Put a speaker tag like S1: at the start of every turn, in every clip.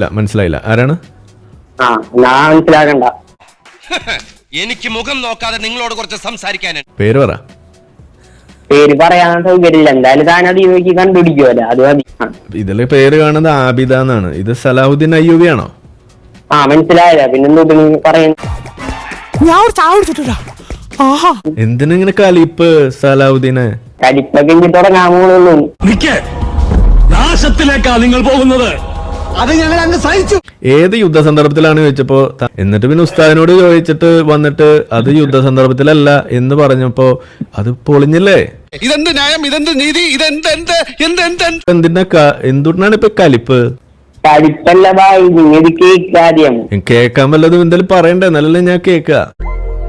S1: മനസ്സിലായില്ല, ആരാണ്?
S2: മനസ്സിലാക്കണ്ട.
S3: എനിക്ക് മുഖം നോക്കാതെ നിങ്ങളോട് കുറച്ച് സംസാരിക്കാനുണ്ട്.
S1: പേര് പറ.
S2: പേര് പറയാൻ സൗകര്യമില്ല, എന്തായാലും താനത് യോഗ്യ കണ്ടുപിടിക്കുമല്ലോ, അത് മതി.
S1: ഇതില് പേര് കാണുന്നത് ആബിദ എന്നാണ്. ഇത് സലാഹുദ്ദീൻ അയ്യൂബി ആണോ?
S2: മനസ്സിലായില്ല, പിന്നെന്തോട്ട് പറയുന്നു.
S1: എന്തിനിങ്ങനെ കലിപ്പ് സലാഹുദ്ദീനെ?
S2: കലിപ്പൊക്കെ ഇനി തുടങ്ങാമോളൂ.
S4: നാശത്തിലേക്കാ നിങ്ങൾ പോകുന്നത്. അത് ഞങ്ങൾ അങ്ങ് സഹിച്ചു.
S1: ഏത് യുദ്ധ സന്ദർഭത്തിലാണ് ചോദിച്ചപ്പോ, എന്നിട്ട് പിന്നെ ഉസ്താദിനോട് ചോദിച്ചിട്ട് വന്നിട്ട് അത് യുദ്ധ സന്ദർഭത്തിലല്ല എന്ന് പറഞ്ഞപ്പോ അത് പൊളിഞ്ഞില്ലേ?
S4: ഇതെന്ത് ന്യായം, ഇതെന്ത് നീതി,
S1: എന്തുകൊണ്ടാണ് ഇപ്പൊ കലിപ്പ്?
S2: കലിപ്പല്ല ഭായി, നിങ്ങൾ കേൾക്കാദ്യം.
S1: കേക്കാൻ വല്ലതും എന്തായാലും പറയണ്ടേ, നല്ലല്ലേ ഞാൻ കേക്ക.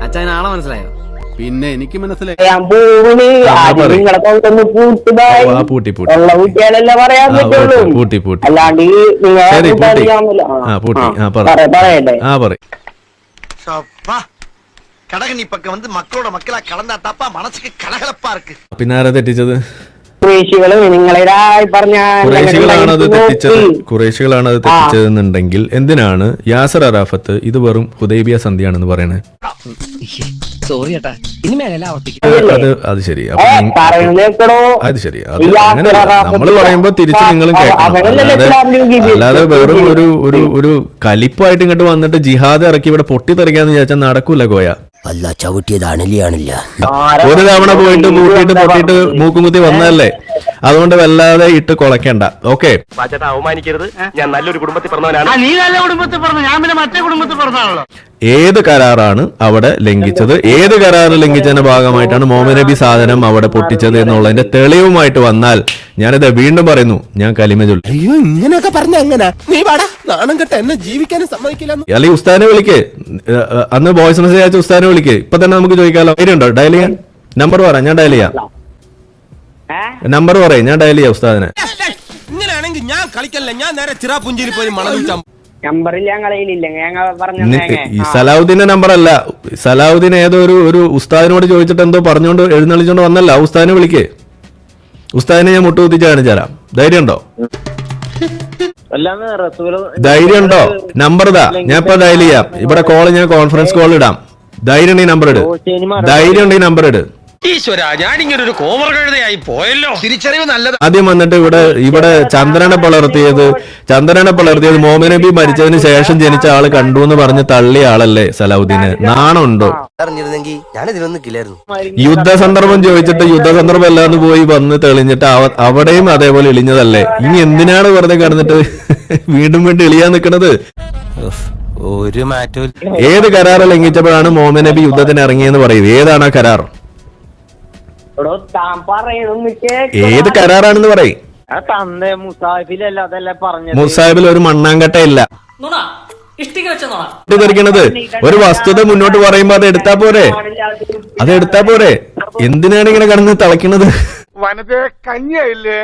S5: അച്ഛനാളെ മനസ്സിലായോ?
S4: പിന്നെ എനിക്ക് മനസ്സിലായി.
S2: നിങ്ങളെ കൊണ്ടൊന്ന്
S1: പൂട്ടി
S2: ഉള്ള കുട്ടികളല്ലേ പറയാൻ പറ്റുള്ളൂ, അല്ലാണ്ട് പറയട്ടെ.
S6: கடகனி பக்கம் வந்து மக்களோட மக்களா கலந்தா தாப்பா மனசுக்கு கலகலப்பா இருக்கு.
S1: പിന്നെ ആരാ തെറ്റിച്ചത്?
S2: കുറേശികളും നിങ്ങളേതായി പറഞ്ഞ
S1: കുറേശികളാണ് അത് തെറ്റിച്ചതെന്നുണ്ടെങ്കിൽ എന്തിനാണ് യാസർ അറാഫത്ത് ഇത് വെറും ഹുദൈബിയ സന്ധിയാണെന്ന് പറയണേ?
S5: സോറി ചേട്ടാ, ഇനിമേലല്ല ആവർത്തിക്കും.
S1: അത് ശരി, അത് ശരി.
S2: അങ്ങനെ
S1: നമ്മൾ പറയുമ്പോ തിരിച്ച് നിങ്ങളും കേൾക്കണം. അല്ലാതെ വെറും ഒരു കലിപ്പായിട്ട് ഇങ്ങോട്ട് വന്നിട്ട് ജിഹാദ് ഇറക്കി ഇവിടെ പൊട്ടിത്തെറിക്കാന്ന് വിചാരിച്ചാൽ നടക്കൂല കോയ.
S6: അല്ല ചവിട്ടിയത് അണലിയാണില്ല.
S1: ഒരു തവണ പോയിട്ട് പൊട്ടിയിട്ട് മൂക്കുമുത്തി വന്നതല്ലേ, അതുകൊണ്ട് വല്ലാതെ ഇട്ട് കുളയ്ക്കണ്ട. ഓക്കെ,
S3: അവമാനിക്കരുത്. ഞാൻ നല്ലൊരു കുടുംബത്തിൽ പറഞ്ഞവനാണ്.
S5: നീ നല്ല കുടുംബത്തിൽ പറഞ്ഞു, ഞാൻ പിന്നെ മറ്റേ കുടുംബത്തിൽ പറഞ്ഞാണല്ലോ.
S1: ഏത് കരാറാണ് അവിടെ ലംഘിച്ചത്? ഏത് കരാറ് ലംഘിച്ചതിന്റെ ഭാഗമായിട്ടാണ് മുഹമ്മദ് നബി സാധനം അവിടെ പൊട്ടിച്ചത് എന്നുള്ളതിന്റെ തെളിവുമായിട്ട് വന്നാൽ ഞാനിത് വീണ്ടും പറയുന്നു, ഞാൻ കലിമ ചൊല്ലി.
S4: അയ്യോ, ഇങ്ങനെയൊക്കെ പറഞ്ഞ എങ്ങനെ? നീ വാടാ, നാണം കെട്ട എന്നെ ജീവിക്കാനും സമ്മതിക്കില്ല.
S1: അല്ലെങ്കിൽ ഉസ്താദിനെ വിളിക്ക്, അന്ന് വോയിസ് മെസ്സേജ് അയച്ച ഉസ്താദിനെ വിളിക്ക്. ഇപ്പൊ തന്നെ നമുക്ക് ചോദിക്കാമല്ലോ. ധൈര്യമുണ്ടോ ഡയൽ ചെയ്യാൻ? നമ്പർ പറ, ഞാൻ ഡയൽ ചെയ്യാം. നമ്പർ പറയും, ഞാൻ ഡയൽ ചെയ്യാം ഉസ്താദിനെ.
S4: ഇങ്ങനെയാണെങ്കിൽ ഞാൻ കളിക്കല്ല, ഞാൻ നേരെ ചിറാപുഞ്ചിയിൽ പോയി മണം വിളിച്ചാൽ.
S2: നമ്പറിൽ ഞങ്ങളില്ല, ഞങ്ങൾ പറഞ്ഞ
S1: ഈ സലാഹുദ്ദീന്റെ നമ്പർ അല്ല. സലാഹുദ്ദീൻ ഏതോ ഒരു ഉസ്താദിനോട് ചോദിച്ചിട്ട് എന്തോ പറഞ്ഞോണ്ട് എഴുന്നള്ളിച്ചോണ്ട് വന്നല്ല. ഉസ്താദിനെ വിളിക്ക്. ഉസ്താദിനെ ഞാൻ മുട്ടുകുത്തിച്ച് കാണിച്ചു തരാം. ധൈര്യം ഉണ്ടോ? ധൈര്യം ഉണ്ടോ? നമ്പർ ഇതാ, ഞാൻ ഇപ്പൊ ഡയൽ ചെയ്യാം. ഇവിടെ കോള് ഞാൻ കോൺഫറൻസ് കോൾ ഇടാം. ധൈര്യം ഉണ്ടെങ്കിൽ നമ്പർ ഇട്. ധൈര്യം ഉണ്ടെങ്കിൽ നമ്പർ ഇട്.
S3: ഈശ്വര, ഞാനിങ്ങനെ ഒരു കോമർ കഴുതയായി പോയല്ലോ. തിരിച്ചറിവ് നല്ലത്.
S1: ആദ്യം വന്നിട്ട് ഇവിടെ ചന്ദ്രനെ പിളർത്തിയത് മുഹമ്മദ് നബി മരിച്ചതിന് ശേഷം ജനിച്ച ആള് കണ്ടു എന്ന് പറഞ്ഞ് തള്ളിയ ആളല്ലേ സലാഹുദ്ദീന്? നാണുണ്ടോ? യുദ്ധ സന്ദർഭം ചോദിച്ചിട്ട് യുദ്ധ സന്ദർഭം അല്ലാന്ന് പോയി വന്ന് തെളിഞ്ഞിട്ട് അവിടെയും അതേപോലെ എളിഞ്ഞതല്ലേ? ഇനി എന്തിനാണ് വെറുതെ കിടന്നിട്ട് വീണ്ടും എളിയാൻ നിൽക്കുന്നത്?
S6: ഒരു മാറ്റവും.
S1: ഏത് കരാറ് ലംഘിച്ചപ്പോഴാണ് മുഹമ്മദ് നബി യുദ്ധത്തിന് ഇറങ്ങിയെന്ന് പറയും? ഏതാണ് ആ കരാർ? ഏത് കരാറാണെന്ന് പറയും? മുസാഹിബിൽ ഒരു മണ്ണാങ്കട്ടയില്ല. ഒരു വസ്തുത മുന്നോട്ട് പറയുമ്പോ അത് എടുത്താ പോരെ? എന്തിനാണ് ഇങ്ങനെ കിടന്ന് തിളയ്ക്കുന്നത്?
S7: കഞ്ഞിയായില്ലേ?